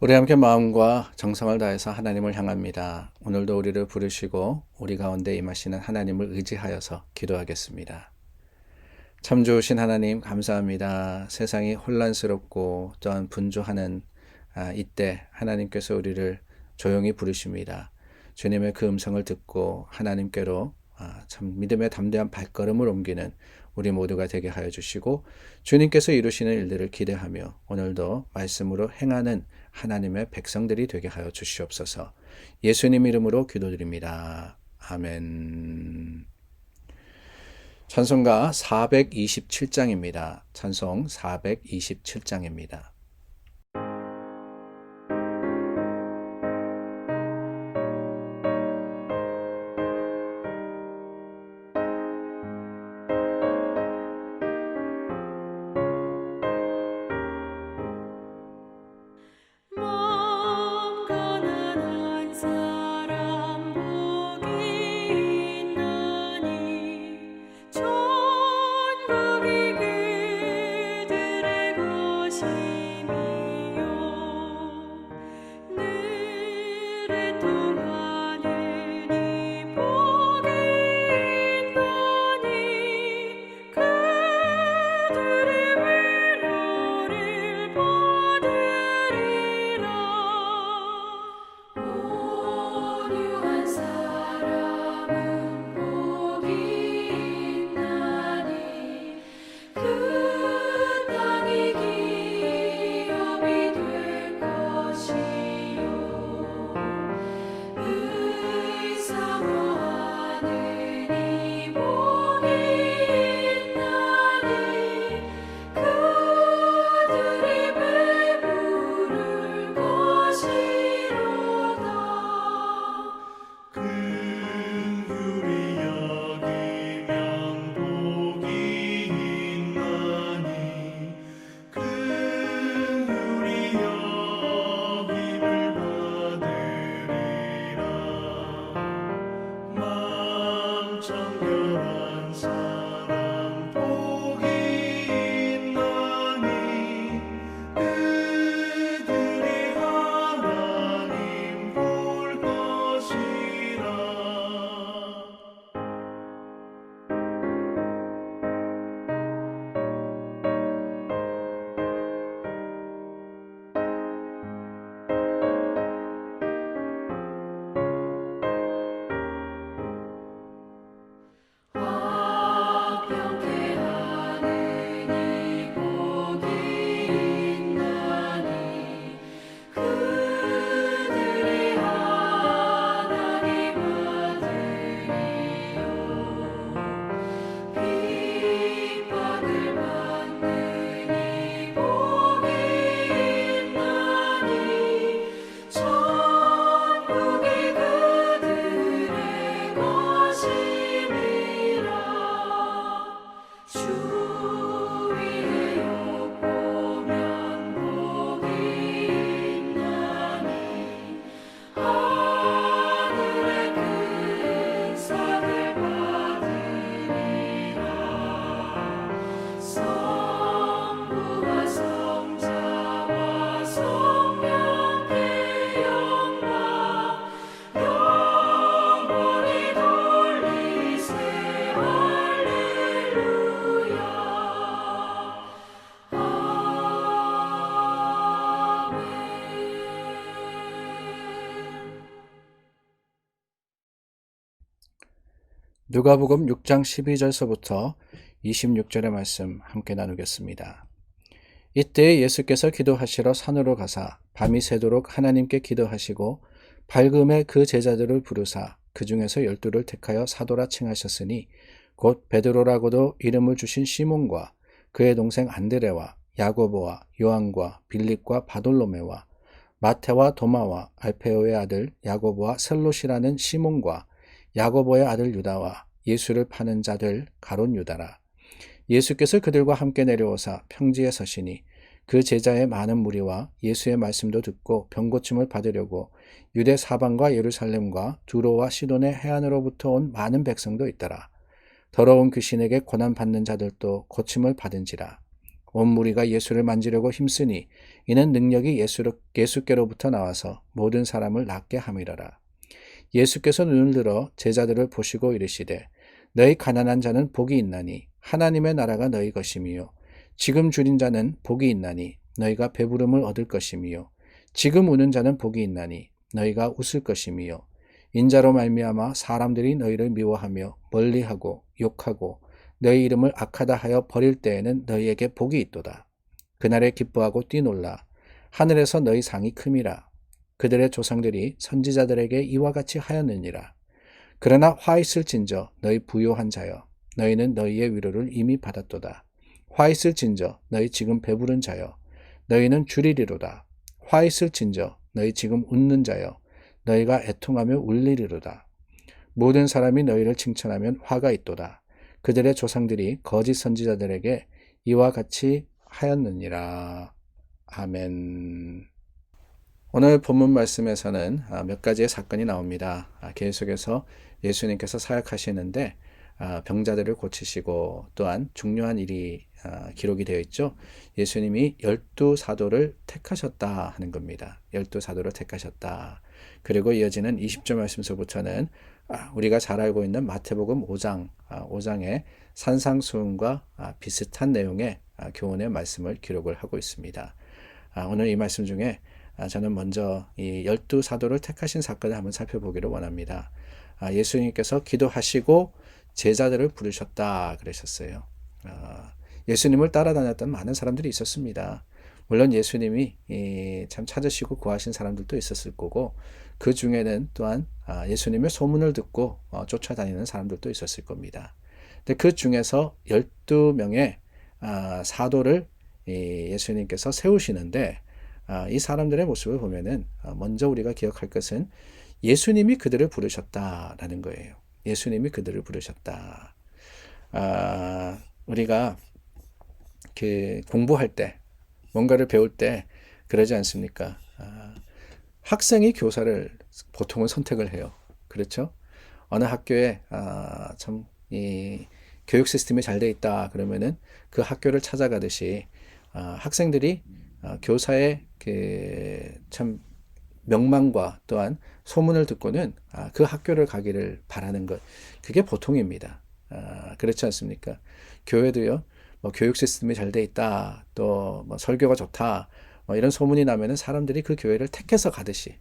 우리 함께 마음과 정성을 다해서 하나님을 향합니다. 오늘도 우리를 부르시고 우리 가운데 임하시는 하나님을 의지하여서 기도하겠습니다. 참 좋으신 하나님 감사합니다. 세상이 혼란스럽고 또한 분주하는 이때 하나님께서 우리를 조용히 부르십니다. 주님의 그 음성을 듣고 하나님께로 참 믿음의 담대한 발걸음을 옮기는 우리 모두가 되게 하여 주시고 주님께서 이루시는 일들을 기대하며 오늘도 말씀으로 행하는 하나님의 백성들이 되게 하여 주시옵소서. 예수님 이름으로 기도드립니다. 아멘. 찬송가 427장입니다. 찬송 427장입니다. 몸 가난한 사람 복이 있나니 천국이 그들의 것임이요 늘 애통하는 이 복이 있나니 그들이 위로를 받으리라. 온유한 사람은 복이 있나니 그 땅이 기업이 될 것이요 의사모하는 이 복이 있나니 그들이 배부를 것이로다. 긍휼히 여기면 복이 있나니 긍휼히 여김을 받으리라. 마음 청결한 사람 복이 있나니 그들이 하나님 볼 것이라. 화평케 하는 이 복이 있나니 그들이 하나님 아들이요 핍박을 받는 이 복이 있나니 천국이 그들의 것임이라. 주 위에 욕보면 복이 있나니 하늘의 큰 상을 받으리라. 성부와 성자와 성령께 영광 영원히 돌리세. 할렐루야. 아멘. 누가복음 6장 12절서부터 26절의 말씀 함께 나누겠습니다. 이때 예수께서 기도하시러 산으로 가사 밤이 새도록 하나님께 기도하시고 밝음에 그 제자들을 부르사 그 중에서 12를 택하여 사도라 칭하셨으니 곧 베드로라고도 이름을 주신 시몬과 그의 동생 안드레와 야고보와 요한과 빌립과 바돌로메와 마태와 도마와 알페오의 아들 야고보와 셀롯이라는 시몬과 야고보의 아들 유다와 예수를 파는 자들 가롯 유다라. 예수께서 그들과 함께 내려오사 평지에 서시니 그 제자의 많은 무리와 예수의 말씀도 듣고 병고침을 받으려고 유대 사방과 예루살렘과 두로와 시돈의 해안으로부터 온 많은 백성도 있더라. 더러운 귀신에게 고난받는 자들도 고침을 받은지라. 온 무리가 예수를 만지려고 힘쓰니 이는 능력이 예수께로부터 나와서 모든 사람을 낫게 함이라라. 예수께서 눈을 들어 제자들을 보시고 이르시되 너희 가난한 자는 복이 있나니 하나님의 나라가 너희 것임이요 지금 줄인 자는 복이 있나니 너희가 배부름을 얻을 것임이요 지금 우는 자는 복이 있나니 너희가 웃을 것임이요 인자로 말미암아 사람들이 너희를 미워하며 멀리하고 욕하고 너희 이름을 악하다 하여 버릴 때에는 너희에게 복이 있도다. 그날에 기뻐하고 뛰놀라. 하늘에서 너희 상이 큼이라. 그들의 조상들이 선지자들에게 이와 같이 하였느니라. 그러나 화 있을진저 너희 부요한 자여 너희는 너희의 위로를 이미 받았도다. 화 있을진저 너희 지금 배부른 자여 너희는 줄이리로다. 화 있을진저 너희 지금 웃는 자여 너희가 애통하며 울리리로다. 모든 사람이 너희를 칭찬하면 화가 있도다. 그들의 조상들이 거짓 선지자들에게 이와 같이 하였느니라. 아멘. 오늘 본문 말씀에서는 몇 가지의 사건이 나옵니다. 계속해서 예수님께서 사역하시는데 병자들을 고치시고 또한 중요한 일이 기록이 되어 있죠. 예수님이 12사도를 택하셨다 하는 겁니다. 12사도를 택하셨다. 그리고 이어지는 20절 말씀서부터는 우리가 잘 알고 있는 마태복음 5장의 산상수훈과 비슷한 내용의 교훈의 말씀을 기록을 하고 있습니다. 오늘 이 말씀 중에 저는 먼저 이 12사도를 택하신 사건을 한번 살펴보기를 원합니다. 예수님께서 기도하시고 제자들을 부르셨다 그러셨어요. 예수님을 따라다녔던 많은 사람들이 있었습니다. 물론 예수님이 참 찾으시고 구하신 사람들도 있었을 거고 그 중에는 또한 예수님의 소문을 듣고 쫓아다니는 사람들도 있었을 겁니다. 근데 그 중에서 12명의 사도를 예수님께서 세우시는데 이 사람들의 모습을 보면은 먼저 우리가 기억할 것은 예수님이 그들을 부르셨다라는 거예요. 예수님이 그들을 부르셨다. 우리가 공부할 때 뭔가를 배울 때 그러지 않습니까? 학생이 교사를 보통은 선택을 해요. 그렇죠? 어느 학교에 참 이 교육 시스템이 잘 돼 있다 그러면은 그 학교를 찾아가듯이 학생들이 교사의 참 명망과 또한 소문을 듣고는 그 학교를 가기를 바라는 것, 그게 보통입니다. 그렇지 않습니까? 교회도요, 뭐 교육 시스템이 잘 돼 있다, 또 뭐 설교가 좋다, 뭐 이런 소문이 나면은 사람들이 그 교회를 택해서 가듯이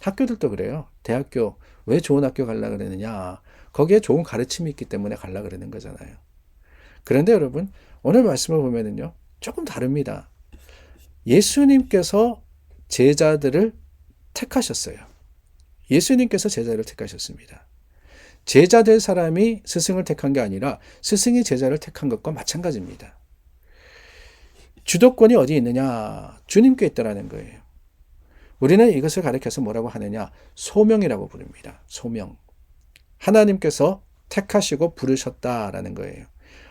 학교들도 그래요. 대학교 왜 좋은 학교 가려고 그러느냐? 거기에 좋은 가르침이 있기 때문에 가려고 그러는 거잖아요. 그런데 여러분, 오늘 말씀을 보면은요, 조금 다릅니다. 예수님께서 제자들을 택하셨어요. 예수님께서 제자를 택하셨습니다. 제자 될 사람이 스승을 택한 게 아니라 스승이 제자를 택한 것과 마찬가지입니다. 주도권이 어디 있느냐? 주님께 있다라는 거예요. 우리는 이것을 가리켜서 뭐라고 하느냐? 소명이라고 부릅니다. 소명. 하나님께서 택하시고 부르셨다라는 거예요.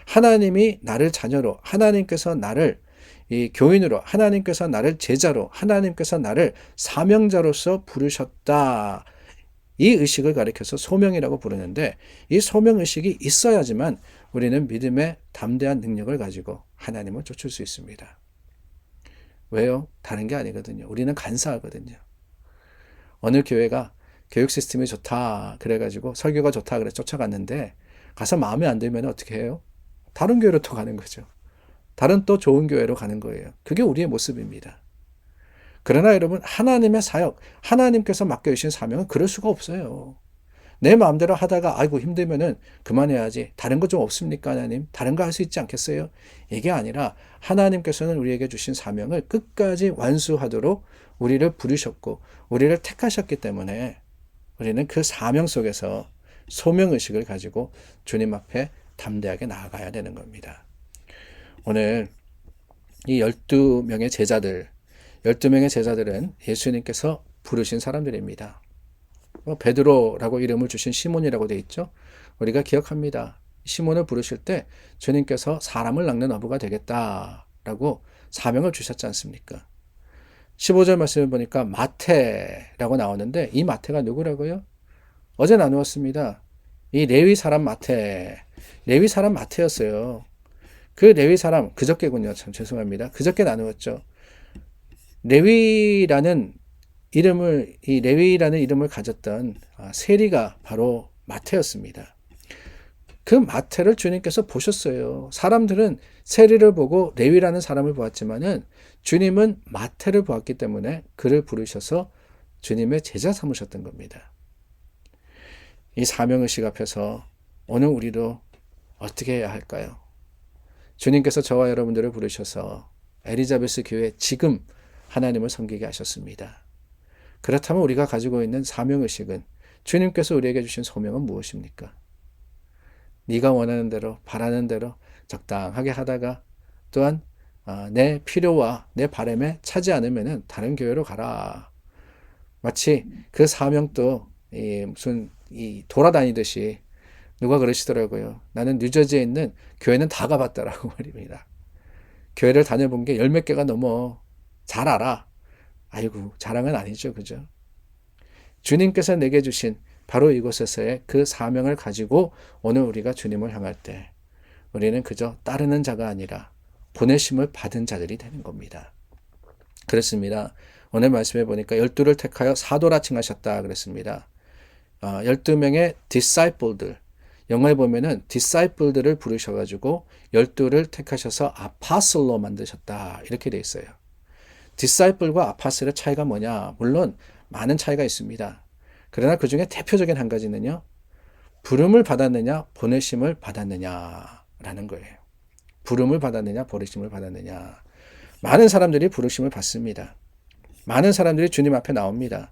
하나님이 나를 자녀로, 하나님께서 나를 이 교인으로, 하나님께서 나를 제자로, 하나님께서 나를 사명자로서 부르셨다. 이 의식을 가리켜서 소명이라고 부르는데 이 소명의식이 있어야지만 우리는 믿음의 담대한 능력을 가지고 하나님을 쫓을 수 있습니다. 왜요? 다른 게 아니거든요. 우리는 간사하거든요. 어느 교회가 교육 시스템이 좋다 그래가지고 설교가 좋다 그래 쫓아갔는데 가서 마음에 안 들면 어떻게 해요? 다른 교회로 또 가는 거죠. 다른 또 좋은 교회로 가는 거예요. 그게 우리의 모습입니다. 그러나 여러분, 하나님의 사역, 하나님께서 맡겨주신 사명은 그럴 수가 없어요. 내 마음대로 하다가 아이고 힘들면은 그만해야지. 다른 거 좀 없습니까, 하나님? 다른 거 할 수 있지 않겠어요? 이게 아니라 하나님께서는 우리에게 주신 사명을 끝까지 완수하도록 우리를 부르셨고 우리를 택하셨기 때문에 우리는 그 사명 속에서 소명의식을 가지고 주님 앞에 담대하게 나아가야 되는 겁니다. 오늘 이 12명의 제자들, 12명의 제자들은 예수님께서 부르신 사람들입니다. 베드로라고 이름을 주신 시몬이라고 되어 있죠. 우리가 기억합니다. 시몬을 부르실 때 주님께서 사람을 낚는 어부가 되겠다라고 사명을 주셨지 않습니까? 15절 말씀을 보니까 마태라고 나오는데 이 마태가 누구라고요? 어제 나누었습니다. 이 레위 사람 마태, 레위 사람 마태였어요. 그 레위 사람, 그저께군요. 참 죄송합니다. 그저께 나누었죠. 레위라는 이름을 가졌던 세리가 바로 마태였습니다. 그 마태를 주님께서 보셨어요. 사람들은 세리를 보고 레위라는 사람을 보았지만은 주님은 마태를 보았기 때문에 그를 부르셔서 주님의 제자 삼으셨던 겁니다. 이 사명의식 앞에서 오늘 우리도 어떻게 해야 할까요? 주님께서 저와 여러분들을 부르셔서 엘리자베스 교회 지금 하나님을 섬기게 하셨습니다. 그렇다면 우리가 가지고 있는 사명의식은 주님께서 우리에게 주신 소명은 무엇입니까? 네가 원하는 대로 바라는 대로 적당하게 하다가 또한 내 필요와 내 바람에 차지 않으면 다른 교회로 가라. 마치 그 사명도 무슨 돌아다니듯이 누가 그러시더라고요. 나는 뉴저지에 있는 교회는 다 가봤다라고 말입니다. 교회를 다녀본 게 열 몇 개가 넘어. 잘 알아. 아이고, 자랑은 아니죠. 그죠? 주님께서 내게 주신 바로 이곳에서의 그 사명을 가지고 오늘 우리가 주님을 향할 때 우리는 그저 따르는 자가 아니라 보내심을 받은 자들이 되는 겁니다. 그렇습니다. 오늘 말씀해 보니까 12를 택하여 사도라 칭하셨다 그랬습니다. 12명의 disciple들, 영어에 보면은 disciple들을 부르셔가지고 12를 택하셔서 apostle로 만드셨다 이렇게 돼 있어요. disciple과 apostle의 차이가 뭐냐? 물론 많은 차이가 있습니다. 그러나 그 중에 대표적인 한 가지는요. 부름을 받았느냐 보내심을 받았느냐라는 거예요. 부름을 받았느냐 보내심을 받았느냐. 많은 사람들이 부르심을 받습니다. 많은 사람들이 주님 앞에 나옵니다.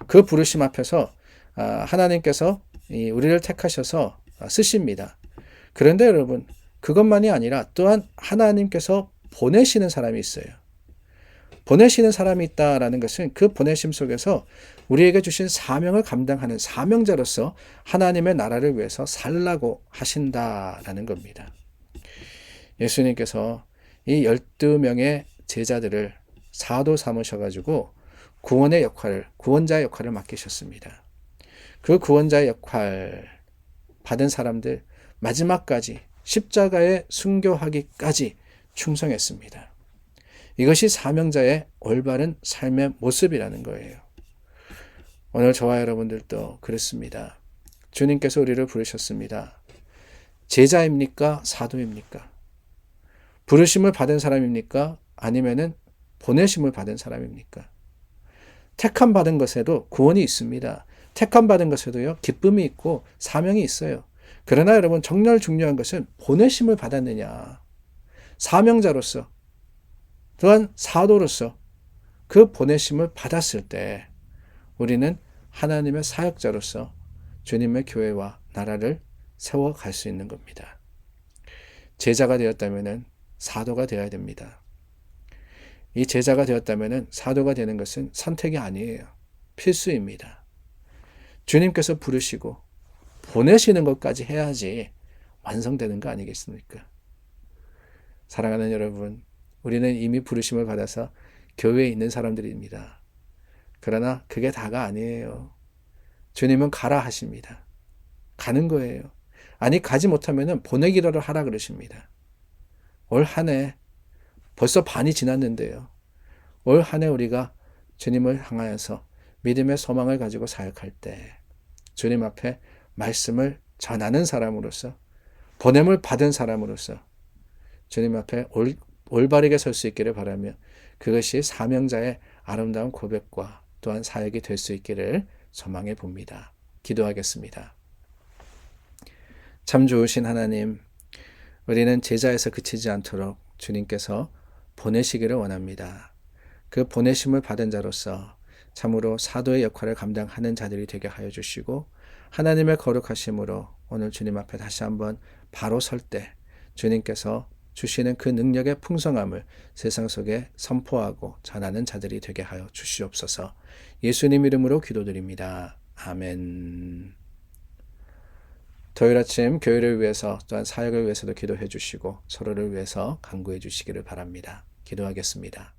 그 부르심 앞에서 하나님께서 우리를 택하셔서 쓰십니다. 그런데 여러분 그것만이 아니라 또한 하나님께서 보내시는 사람이 있어요. 보내시는 사람이 있다라는 것은 그 보내심 속에서 우리에게 주신 사명을 감당하는 사명자로서 하나님의 나라를 위해서 살라고 하신다라는 겁니다. 예수님께서 이 12명의 제자들을 사도 삼으셔가지고 구원의 역할을, 구원자의 역할을 맡기셨습니다. 그 구원자의 역할 받은 사람들 마지막까지 십자가에 순교하기까지 충성했습니다. 이것이 사명자의 올바른 삶의 모습이라는 거예요. 오늘 저와 여러분들도 그렇습니다. 주님께서 우리를 부르셨습니다. 제자입니까? 사도입니까? 부르심을 받은 사람입니까? 아니면은 보내심을 받은 사람입니까? 택함 받은 것에도 구원이 있습니다. 택함 받은 것에도요, 기쁨이 있고 사명이 있어요. 그러나 여러분 정말 중요한 것은 보내심을 받았느냐. 사명자로서 또한 사도로서 그 보내심을 받았을 때 우리는 하나님의 사역자로서 주님의 교회와 나라를 세워갈 수 있는 겁니다. 제자가 되었다면 사도가 되어야 됩니다. 이 제자가 되었다면 사도가 되는 것은 선택이 아니에요. 필수입니다. 주님께서 부르시고 보내시는 것까지 해야지 완성되는 거 아니겠습니까? 사랑하는 여러분, 우리는 이미 부르심을 받아서 교회에 있는 사람들입니다. 그러나 그게 다가 아니에요. 주님은 가라 하십니다. 가는 거예요. 아니 가지 못하면 보내기를 하라 그러십니다. 올 한 해 벌써 반이 지났는데요. 올 한 해 우리가 주님을 향하여서 믿음의 소망을 가지고 사역할 때 주님 앞에 말씀을 전하는 사람으로서 보냄을 받은 사람으로서 주님 앞에 올바르게 설 수 있기를 바라며 그것이 사명자의 아름다운 고백과 또한 사역이 될 수 있기를 소망해 봅니다. 기도하겠습니다. 참 좋으신 하나님, 우리는 제자에서 그치지 않도록 주님께서 보내시기를 원합니다. 그 보내심을 받은 자로서 참으로 사도의 역할을 감당하는 자들이 되게 하여 주시고 하나님의 거룩하심으로 오늘 주님 앞에 다시 한번 바로 설 때 주님께서 주시는 그 능력의 풍성함을 세상 속에 선포하고 전하는 자들이 되게 하여 주시옵소서. 예수님 이름으로 기도드립니다. 아멘. 토요일 아침 교회를 위해서 또한 사역을 위해서도 기도해 주시고 서로를 위해서 간구해 주시기를 바랍니다. 기도하겠습니다.